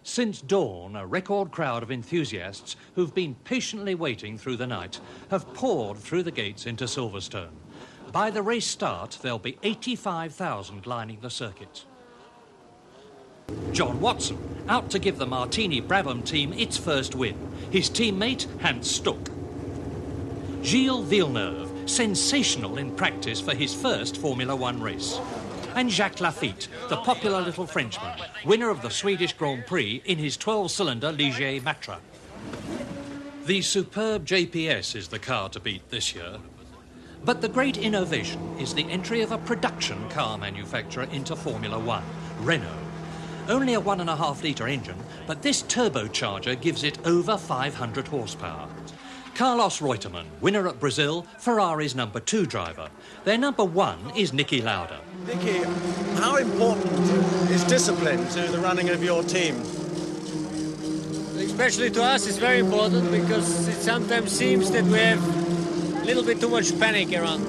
Since dawn, a record crowd of enthusiasts who've been patiently waiting through the night have poured through the gates into Silverstone. By the race start, there'll be 85,000 lining the circuit. John Watson, out to give the Martini Brabham team its first win. His teammate, Hans Stuck. Gilles Villeneuve, sensational in practice for his first Formula One race. And Jacques Lafitte, the popular little Frenchman, winner of the Swedish Grand Prix in his 12-cylinder Ligier Matra. The superb JPS is the car to beat this year. But the great innovation is the entry of a production car manufacturer into Formula One, Renault. Only a 1.5-litre engine, but this turbocharger gives it over 500 horsepower. Carlos Reutemann, winner at Brazil, Ferrari's number 2 driver. Their number 1 is Niki Lauda. Niki, how important is discipline to the running of your team? Especially to us, it's very important because it sometimes seems that we have a little bit too much panic around.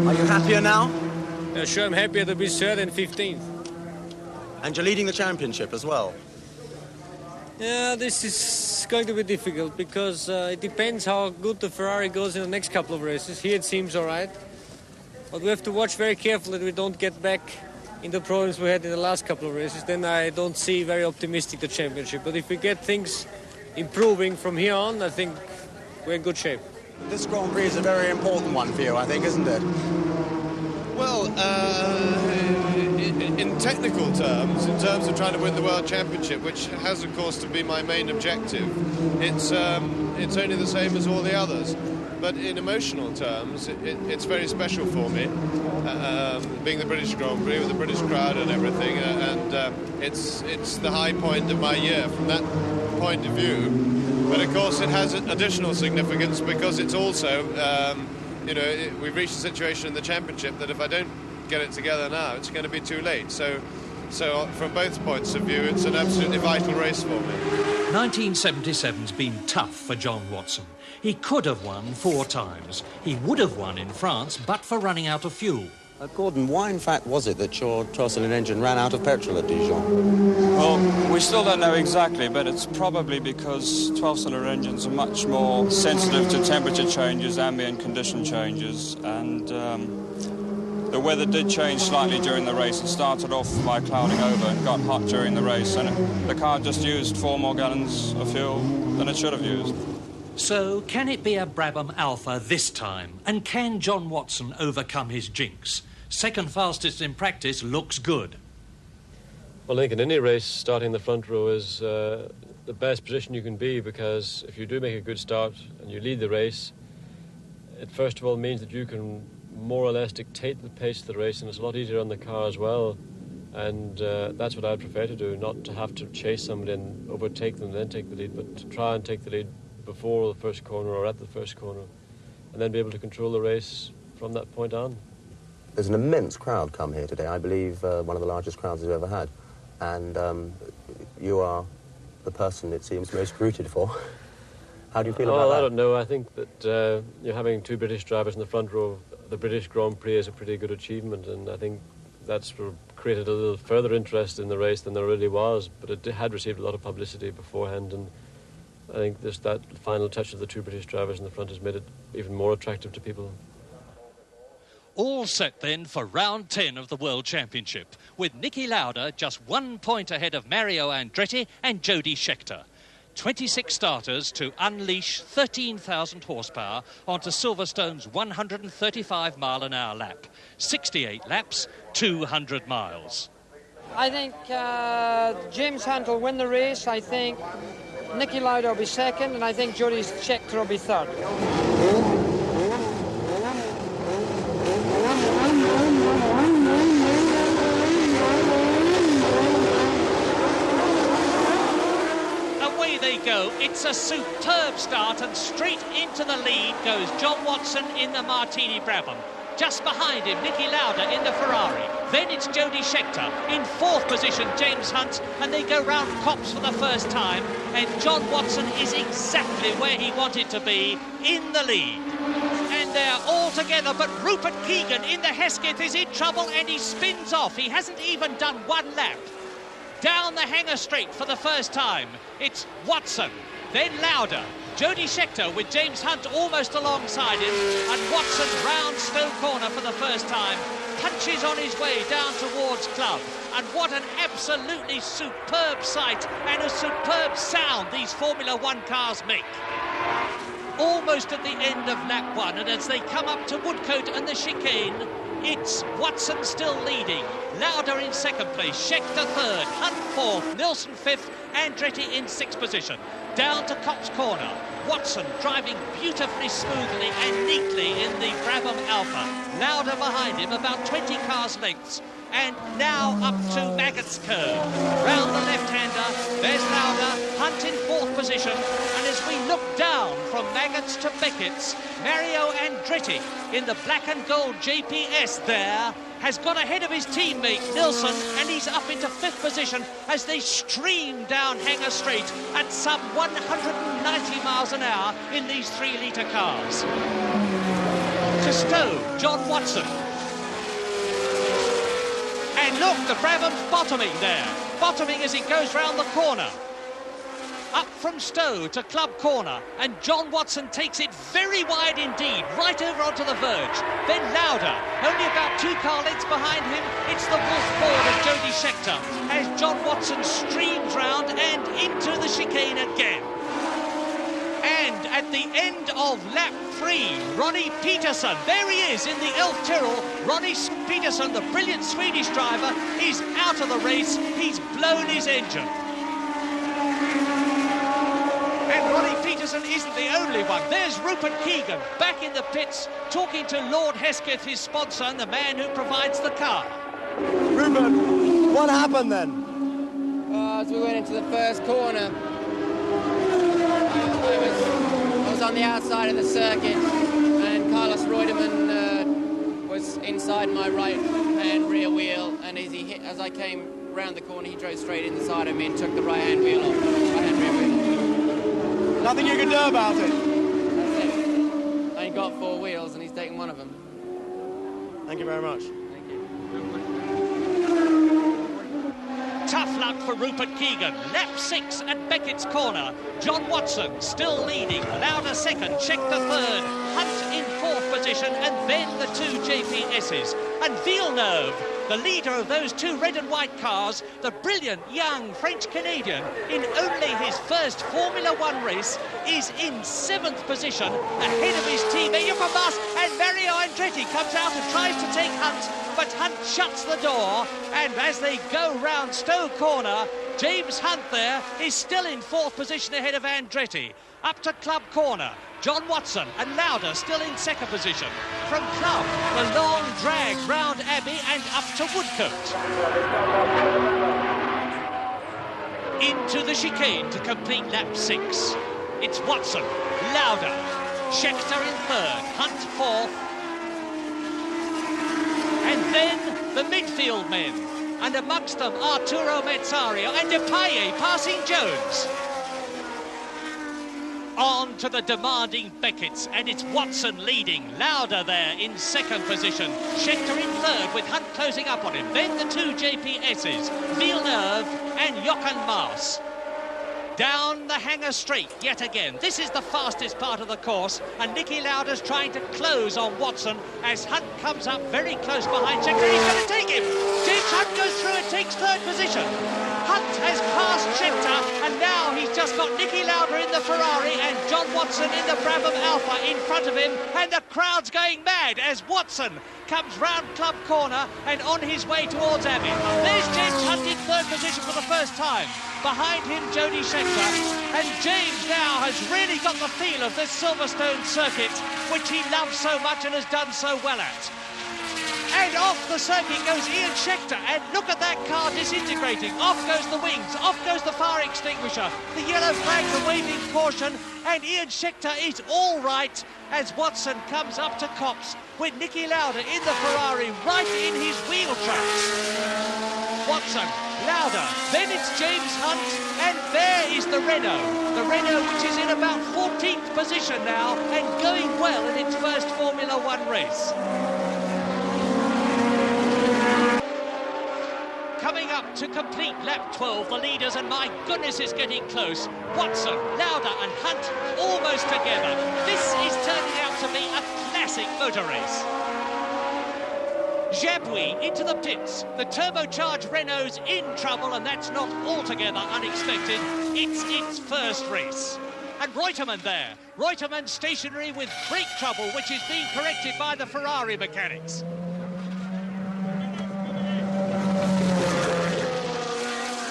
Are you happier now? Sure, I'm happier to be third and 15th. And you're leading the championship as well? Yeah, this is going to be difficult because it depends how good the Ferrari goes in the next couple of races. Here it seems all right. But we have to watch very carefully that we don't get back in the problems we had in the last couple of races. Then I don't see very optimistic the championship. But if we get things improving from here on, I think we're in good shape. This Grand Prix is a very important one for you, I think, isn't it? Well, in technical terms, in terms of trying to win the World Championship, which has, of course, to be my main objective, it's only the same as all the others. But in emotional terms, it's very special for me, being the British Grand Prix with the British crowd and everything, and it's the high point of my year from that point of view. But, of course, it has additional significance because it's also... we've reached a situation in the championship that if I don't get it together now, it's going to be too late. So from both points of view, it's an absolutely vital race for me. 1977's been tough for John Watson. He could have won 4 times. He would have won in France, but for running out of fuel. Gordon, why in fact was it that your 12-cylinder engine ran out of petrol at Dijon? Well, we still don't know exactly, but it's probably because 12-cylinder engines are much more sensitive to temperature changes, ambient condition changes, and the weather did change slightly during the race. It started off by clouding over and got hot during the race, and the car just used 4 more gallons of fuel than it should have used. So, can it be a Brabham-Alfa this time? And can John Watson overcome his jinx? Second fastest in practice looks good. Well, I think in any race, starting in the front row is the best position you can be, because if you do make a good start and you lead the race, it first of all means that you can more or less dictate the pace of the race, and it's a lot easier on the car as well. And that's what I'd prefer to do, not to have to chase somebody and overtake them and then take the lead, but to try and take the lead before the first corner or at the first corner, and then be able to control the race from that point on. There's an immense crowd come here today, I believe one of the largest crowds we've ever had, and you are the person it seems most rooted for. How do you feel about that? I don't know. I think that you're having 2 British drivers in the front row. The British Grand Prix is a pretty good achievement, and I think that's created a little further interest in the race than there really was, but it had received a lot of publicity beforehand, and I think just that final touch of the 2 British drivers in the front has made it even more attractive to people. All set then for round 10 of the World Championship, with Niki Lauda just 1 point ahead of Mario Andretti and Jody Scheckter. 26 starters to unleash 13,000 horsepower onto Silverstone's 135-mile-an-hour lap. 68 laps, 200 miles. I think James Hunt will win the race. I think Niki Lauda will be second, and I think Jody Scheckter will be third. Away they go. It's a superb start, and straight into the lead goes John Watson in the Martini Brabham. Just behind him, Niki Lauda in the Ferrari. Then it's Jody Scheckter. In 4th position, James Hunt, and they go round Copse for the first time. And John Watson is exactly where he wanted to be, in the lead. And they're all together, but Rupert Keegan in the Hesketh is in trouble, and he spins off. He hasn't even done 1 lap. Down the hanger straight for the first time, it's Watson, then Lauda. Jody Scheckter with James Hunt almost alongside him, and Watson round Stowe Corner for the first time, punches on his way down towards Club. And what an absolutely superb sight and a superb sound these Formula One cars make. Almost at the end of lap 1, and as they come up to Woodcote and the chicane, it's Watson still leading, Lauda in second place, Scheckter third, Hunt fourth, Nilsson fifth, Andretti in sixth position. Down to Copse Corner, Watson driving beautifully smoothly and neatly in the Brabham-Alfa. Lauda behind him, about 20 cars lengths. And now up to Maggott's curve. Round the left-hander, there's Lauda, Hunt in fourth position. And as we look down from Maggott's to Beckett's, Mario Andretti in the black and gold JPS there has got ahead of his teammate Nilsson, and he's up into fifth position as they stream down Hanger Straight at some 190 miles an hour in these 3-litre cars. To Stowe, John Watson. And look, the Brabham's bottoming there. Bottoming as it goes round the corner. Up from Stowe to Club Corner, and John Watson takes it very wide indeed, right over onto the verge. Then Lauda, only about 2 car lengths behind him, it's the wolf board of Jody Scheckter, as John Watson streams round and into the chicane again. And at the end of lap 3, Ronnie Peterson, there he is in the Elf Tyrrell. Ronnie Peterson, the brilliant Swedish driver, is out of the race. He's blown his engine. And Ronnie Peterson isn't the only one. There's Rupert Keegan back in the pits talking to Lord Hesketh, his sponsor, and the man who provides the car. Rupert, what happened then? As we went into the first corner, I was on the outside of the circuit, and Carlos Reutemann was inside my right-hand rear wheel, and as I came round the corner, he drove straight in the side of me and took the right-hand wheel off, right-hand rear wheel. Nothing you can do about it? That's it. I got 4 wheels, and he's taken one of them. Thank you very much. Thank you. Tough luck for Rupert Keegan. Lap 6 at Beckett's Corner. John Watson still leading. Lauda second, Scheckter third, Hunt in fourth position, and then the 2 JPSs. And Villeneuve, the leader of those 2 red and white cars, the brilliant young French-Canadian, in only his first Formula One race, is in 7th position, ahead of his teammate Jupiter Mas, and Mario Andretti comes out and tries to take Hunt, but Hunt shuts the door, and as they go round Stowe Corner, James Hunt there is still in 4th position ahead of Andretti. Up to Club Corner, John Watson and Lauda still in 2nd position. From Club, the long drag round Abbey and up to Woodcote. Into the chicane to complete lap 6. It's Watson, Lauda, Scheckter in 3rd, Hunt 4th. And then the midfield men. And amongst them, Arturo Mazzario and Depaille passing Jones. On to the demanding Beckett's, and it's Watson leading. Lauda there in 2nd position. Scheckter in 3rd with Hunt closing up on him. Then the 2 JPSs, Villeneuve and Jochen Maas. Down the Hanger Straight yet again. This is the fastest part of the course, and Niki Lauda's trying to close on Watson as Hunt comes up very close behind Scheckter. He's going to take him. James Hunt goes through and takes 3rd position. Hunt has passed Scheckter, and now he's just got Niki Lauda in the Ferrari and John Watson in the Brabham-Alfa in front of him, and the crowd's going mad as Watson comes round Club Corner and on his way towards Abbey. There's James Hunt in 3rd position for the first time. Behind him, Jody Scheckter, and James now has really got the feel of this Silverstone circuit, which he loves so much and has done so well at. And off the circuit goes Ian Scheckter, and look at that car disintegrating. Off goes the wings, off goes the fire extinguisher, the yellow flag, the waving caution, and Ian Scheckter is all right as Watson comes up to Copse with Niki Lauda in the Ferrari right in his wheel tracks. Watson, Lauda, then it's James Hunt, and there is the Renault. The Renault, which is in about 14th position now and going well in its first Formula One race. coming up to complete lap 12, the leaders, and my goodness, it's getting close. Watson, Lauda and Hunt almost together. This is turning out to be a classic motor race. Jabouille into the pits. The turbocharged Renault's in trouble, and that's not altogether unexpected. It's its first race. And Reutemann there. Reutemann stationary with brake trouble, which is being corrected by the Ferrari mechanics.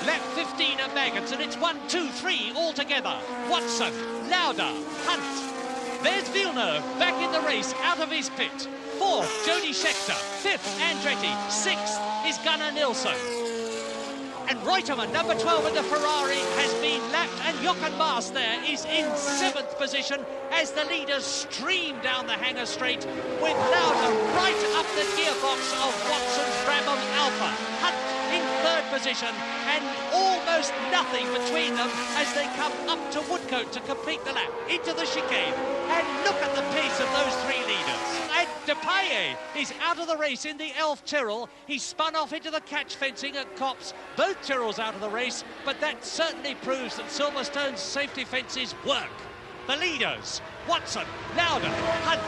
Lap 15 at Maggots, and it's 1, 2, 3 all together. Watson, Lauda, Hunt. There's Villeneuve back in the race, out of his pit. 4th, Jody Scheckter. 5th, Andretti. 6th is Gunnar Nilsson. And Reutemann, number 12 in the Ferrari, has been lapped, and Jochen Maas there is in 7th position as the leaders stream down the hangar straight with Lauda right up the gearbox of Watson's Brabham-Alfa. Hunt in 3rd position, and almost nothing between them as they come up to Woodcote to complete the lap into the chicane. And look at the pace of those 3 leaders. And Depailler is out of the race in the Elf Tyrrell. He spun off into the catch fencing at Copse. Both Tyrrells out of the race, but that certainly proves that Silverstone's safety fences work. The leaders, Watson, Lauda, Hunt.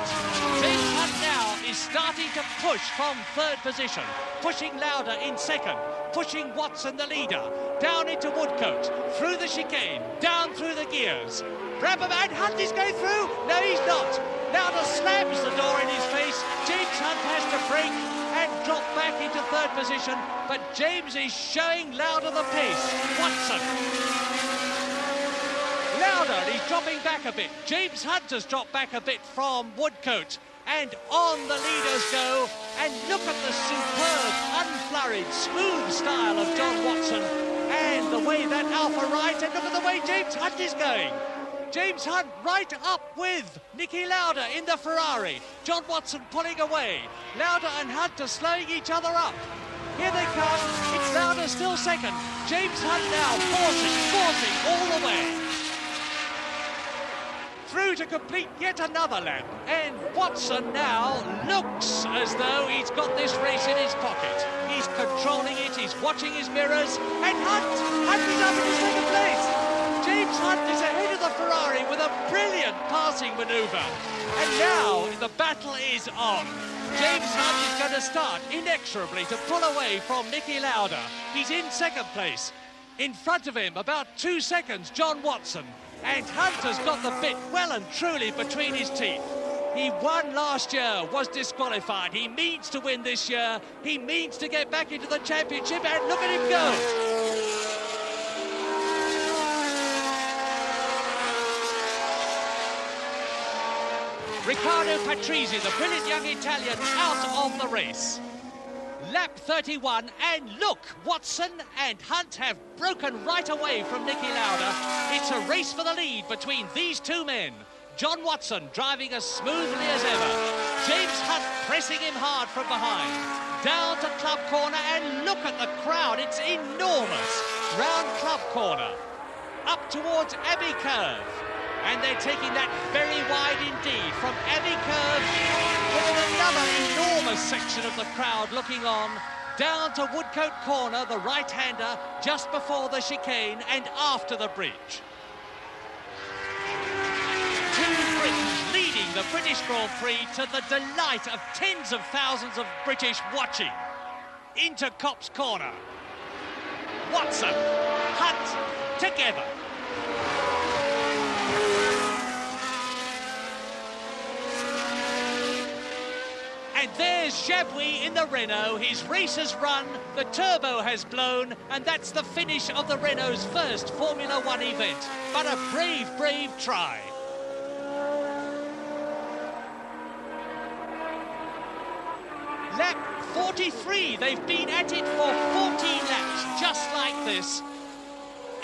James Hunt now is starting to push from 3rd position, pushing Lauda in 2nd, pushing Watson, the leader, down into Woodcote, through the chicane, down through the gears. Brabham, and Hunt is going through. No, he's not. Lauda slams the door in his face. James Hunt has to brake and drop back into 3rd position, but James is showing Lauda the pace. Watson. Lauda, he's dropping back a bit. James Hunt has dropped back a bit from Woodcote. And on the leaders go. And look at the superb, unflurried, smooth style of John Watson. And the way that Alfa rides, and look at the way James Hunt is going. James Hunt right up with Niki Lauda in the Ferrari. John Watson pulling away. Lauda and Hunt are slowing each other up. Here they come. It's Lauda still 2nd. James Hunt now forcing all the way. Through to complete yet another lap. And Watson now looks as though he's got this race in his pocket. He's controlling it, he's watching his mirrors. And Hunt is up in his 2nd place. James Hunt is ahead of the Ferrari with a brilliant passing manoeuvre. And now the battle is on. James Hunt is going to start inexorably to pull away from Niki Lauda. He's in 2nd place. In front of him, about 2 seconds, John Watson. And Hunt has got the bit well and truly between his teeth. He won last year, was disqualified. He means to win this year. He means to get back into the championship, and look at him go. Riccardo Patrese, the brilliant young Italian, out of the race. Lap 31, and look, Watson and Hunt have broken right away from Niki Lauda. It's a race for the lead between these 2 men. John Watson driving as smoothly as ever. James Hunt pressing him hard from behind. Down to Club Corner, and look at the crowd, it's enormous. Round Club Corner, up towards Abbey Curve. And they're taking that very wide indeed from Abbey Curve, with another enormous section of the crowd looking on, down to Woodcote Corner, the right-hander, just before the chicane and after the bridge. 2 Britons leading the British Grand Prix to the delight of tens of thousands of British watching. Into Copse Corner. Watson, Hunt, together. And there's Jabouille in the Renault. His race has run, the turbo has blown, and that's the finish of the Renault's first Formula One event. But a brave, brave try. Lap 43. They've been at it for 14 laps, just like this.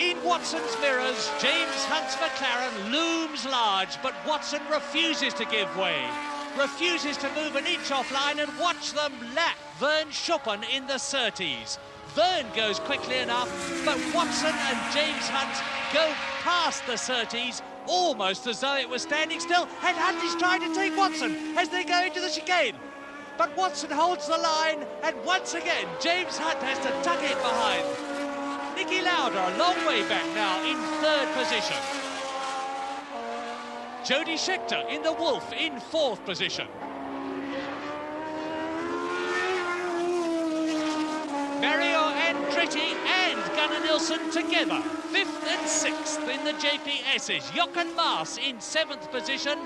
In Watson's mirrors, James Hunt's McLaren looms large, but Watson refuses to give way. Refuses to move an inch offline, and watch them lap Vern Schuppen in the Surtees. Vern goes quickly enough, but Watson and James Hunt go past the Surtees almost as though it was standing still, and Hunt is trying to take Watson as they go into the chicane. but Watson holds the line, and once again, James Hunt has to tuck it behind. Niki Lauda a long way back now in third position. Jody Scheckter in the Wolf in fourth position. Mario Andretti and Gunnar Nilsson together, 5th and 6th in the JPSs. Jochen Maas in 7th position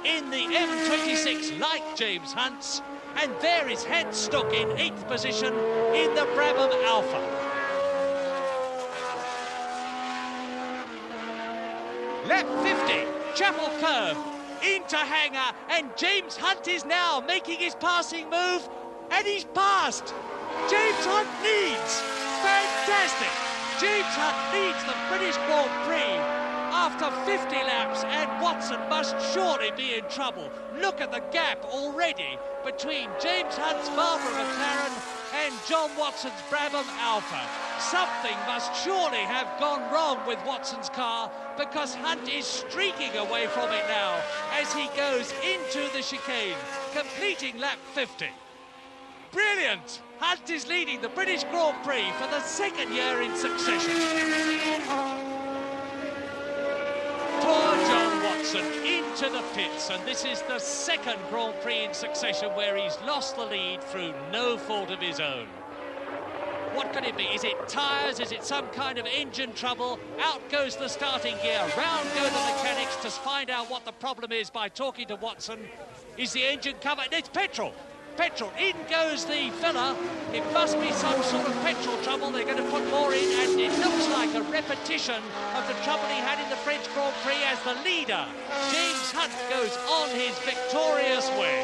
in the M26, like James Hunt's. And there is Hans Stuck in 8th position in the Brabham-Alfa. Lap 50, Chapel Curve, into Hangar, and James Hunt is now making his passing move, and he's passed. James Hunt leads. Fantastic. James Hunt leads the British Grand Prix after 50 laps, and Watson must surely be in trouble. Look at the gap already between James Hunt's Marlboro McLaren and John Watson's Brabham-Alfa. Something must surely have gone wrong with Watson's car, because Hunt is streaking away from it now as he goes into the chicane, completing lap 50. Brilliant! Hunt is leading the British Grand Prix for the second year in succession. Poor John Watson into the pits, and this is the second Grand Prix in succession where he's lost the lead through no fault of his own. What could it be? Is it tyres? Is it some kind of engine trouble? Out goes the starting gear, round go the mechanics to find out what the problem is by talking to Watson. Is the engine covered? It's petrol. Petrol, in goes the filler. It must be some sort of petrol trouble. They're going to put more in, and it looks like a repetition of the trouble he had in the French Grand Prix as the leader. James Hunt goes on his victorious way.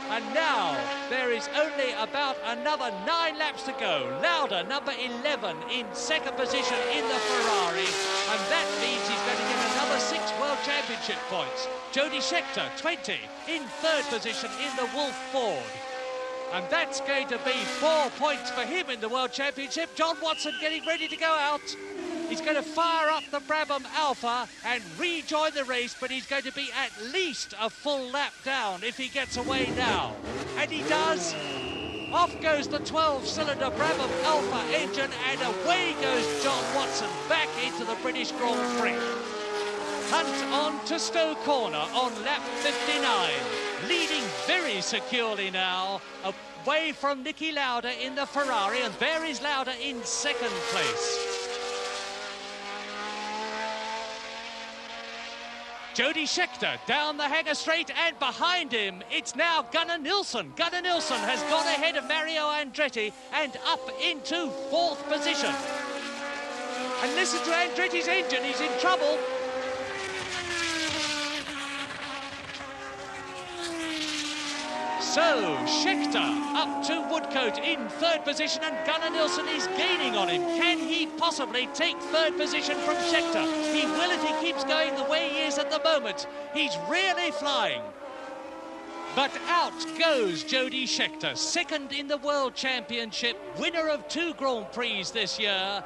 And now there is only about another 9 laps to go. Lauda, number 11, in second position in the Ferrari, and that means he's going to get another 6 World Championship points. Jody Scheckter, 20, in third position in the Wolf Ford. And that's going to be 4 points for him in the World Championship. John Watson getting ready to go out. He's going to fire up the Brabham-Alfa and rejoin the race, but he's going to be at least a full lap down if he gets away now. And he does. Off goes the 12-cylinder Brabham-Alfa engine, and away goes John Watson back into the British Grand Prix. Hunt on to Stowe Corner on lap 59, leading very securely now, away from Niki Lauda in the Ferrari, and there is Lauda in second place. Jody Scheckter down the Hangar Straight, and behind him, it's now Gunnar Nilsson. Gunnar Nilsson has gone ahead of Mario Andretti and up into 4th position. And listen to Andretti's engine, he's in trouble. So, Scheckter up to Woodcote in 3rd position, and Gunnar Nilsson is gaining on him. Can he possibly take 3rd position from Scheckter? He will if he keeps going the way he is at the moment. He's really flying. But out goes Jody Scheckter, 2nd in the World Championship, winner of 2 Grand Prix this year,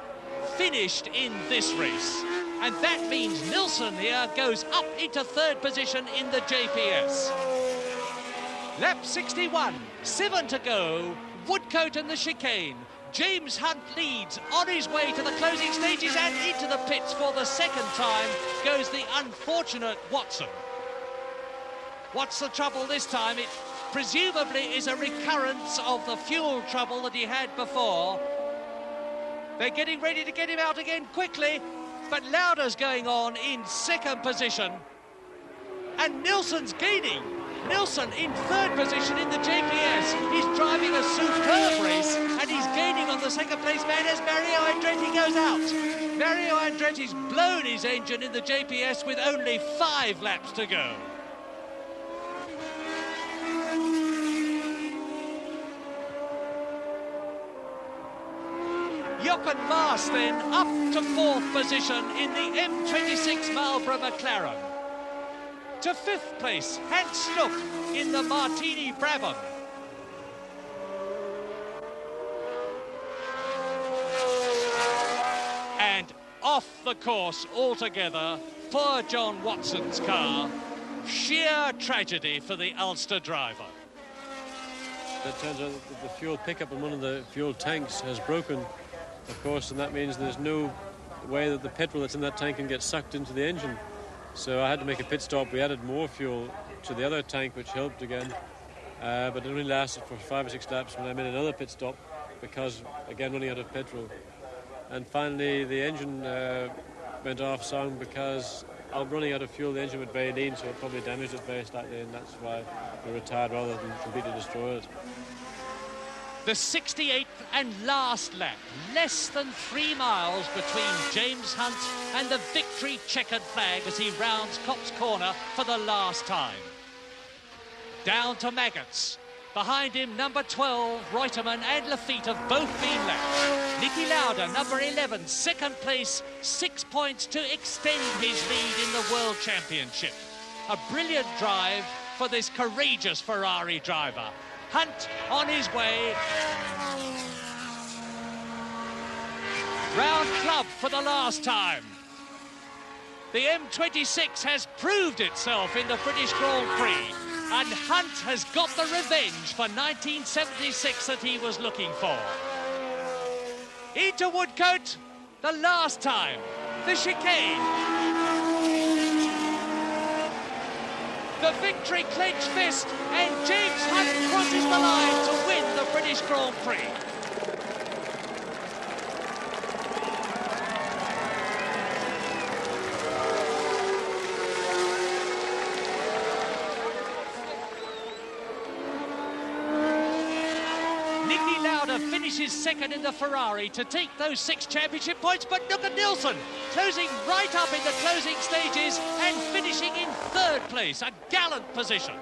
finished in this race. And that means Nilsson here goes up into 3rd position in the JPS. Lap 61, 7 to go, Woodcote and the chicane. James Hunt leads on his way to the closing stages, and into the pits for the second time goes the unfortunate Watson. What's the trouble this time? It presumably is a recurrence of the fuel trouble that he had before. They're getting ready to get him out again quickly, but Lauda's going on in 2nd position, and Nilsson's gaining. Nilsson in 3rd position in the JPS. He's driving a superb race, and he's gaining on the 2nd place man as Mario Andretti goes out. Mario Andretti's blown his engine in the JPS with only 5 laps to go. Jochen Maas then up to 4th position in the M26 Marlboro McLaren. To 5th place, Hans Stuck in the Martini Brabham. And off the course altogether, poor John Watson's car. Sheer tragedy for the Ulster driver. that turns out that the fuel pickup in one of the fuel tanks has broken, of course, and that means there's no way that the petrol that's in that tank can get sucked into the engine. So I had to make a pit stop. We added more fuel to the other tank, which helped again, but it only lasted for 5 or 6 laps when I made another pit stop because, again, running out of petrol. And finally, the engine went off sound because running out of fuel, the engine went very lean, so it probably damaged it very slightly, and that's why we retired rather than completely destroy it. The 68th and last lap, less than 3 miles between James Hunt and the victory checkered flag as he rounds Copse corner for the last time. Down to Maggots. Behind him, number 12, Reutemann and Lafitte have both been lapped. Niki Lauda, number 11, second place, 6 points to extend his lead in the World Championship. A brilliant drive for this courageous Ferrari driver. Hunt on his way. Round club for the last time. The M26 has proved itself in the British Grand Prix, and Hunt has got the revenge for 1976 that he was looking for. Into Woodcote, the last time, the chicane. The victory clenched fist, and James Hunt crosses the line to win the British Grand Prix. Niki Lauda finishes second in the Ferrari to take those 6 championship points, but look at Nilsson, closing right up in the closing stages and finishing in 3rd place, a gallant position.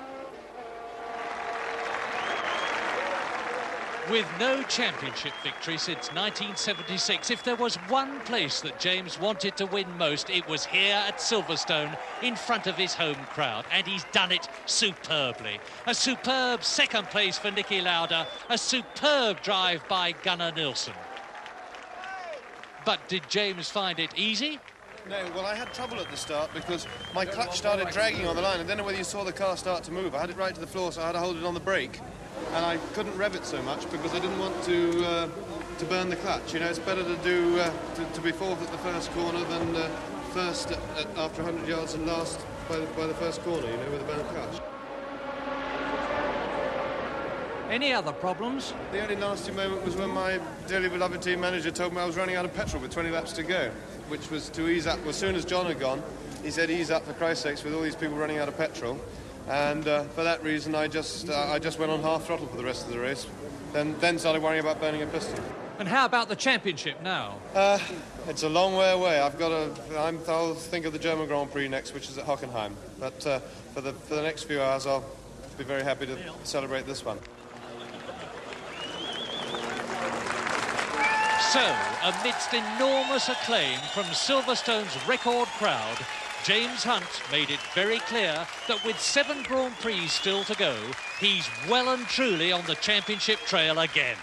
With no championship victory since 1976, if there was one place that James wanted to win most, it was here at Silverstone in front of his home crowd, and he's done it superbly. A superb second place for Niki Lauda, a superb drive by Gunnar Nilsson. But did James find it easy? No, well, I had trouble at the start because my clutch started dragging on the line. I don't know whether you saw the car start to move. I had it right to the floor, so I had to hold it on the brake. And I couldn't rev it so much because I didn't want to burn the clutch. You know, it's better to do to be fourth at the first corner than first after 100 yards and last by the first corner, you know, with a burned clutch. Any other problems? The only nasty moment was when my dearly beloved team manager told me I was running out of petrol with 20 laps to go, which was to ease up. As soon as John had gone, he said, ease up for Christ's sakes with all these people running out of petrol. And for that reason, I just went on half throttle for the rest of the race. Then started worrying about burning a piston. And how about the championship now? It's a long way away. I'll think of the German Grand Prix next, which is at Hockenheim. But for the next few hours, I'll be very happy to celebrate this one. So, amidst enormous acclaim from Silverstone's record crowd, James Hunt made it very clear that with 7 Grand Prix still to go, he's well and truly on the championship trail again.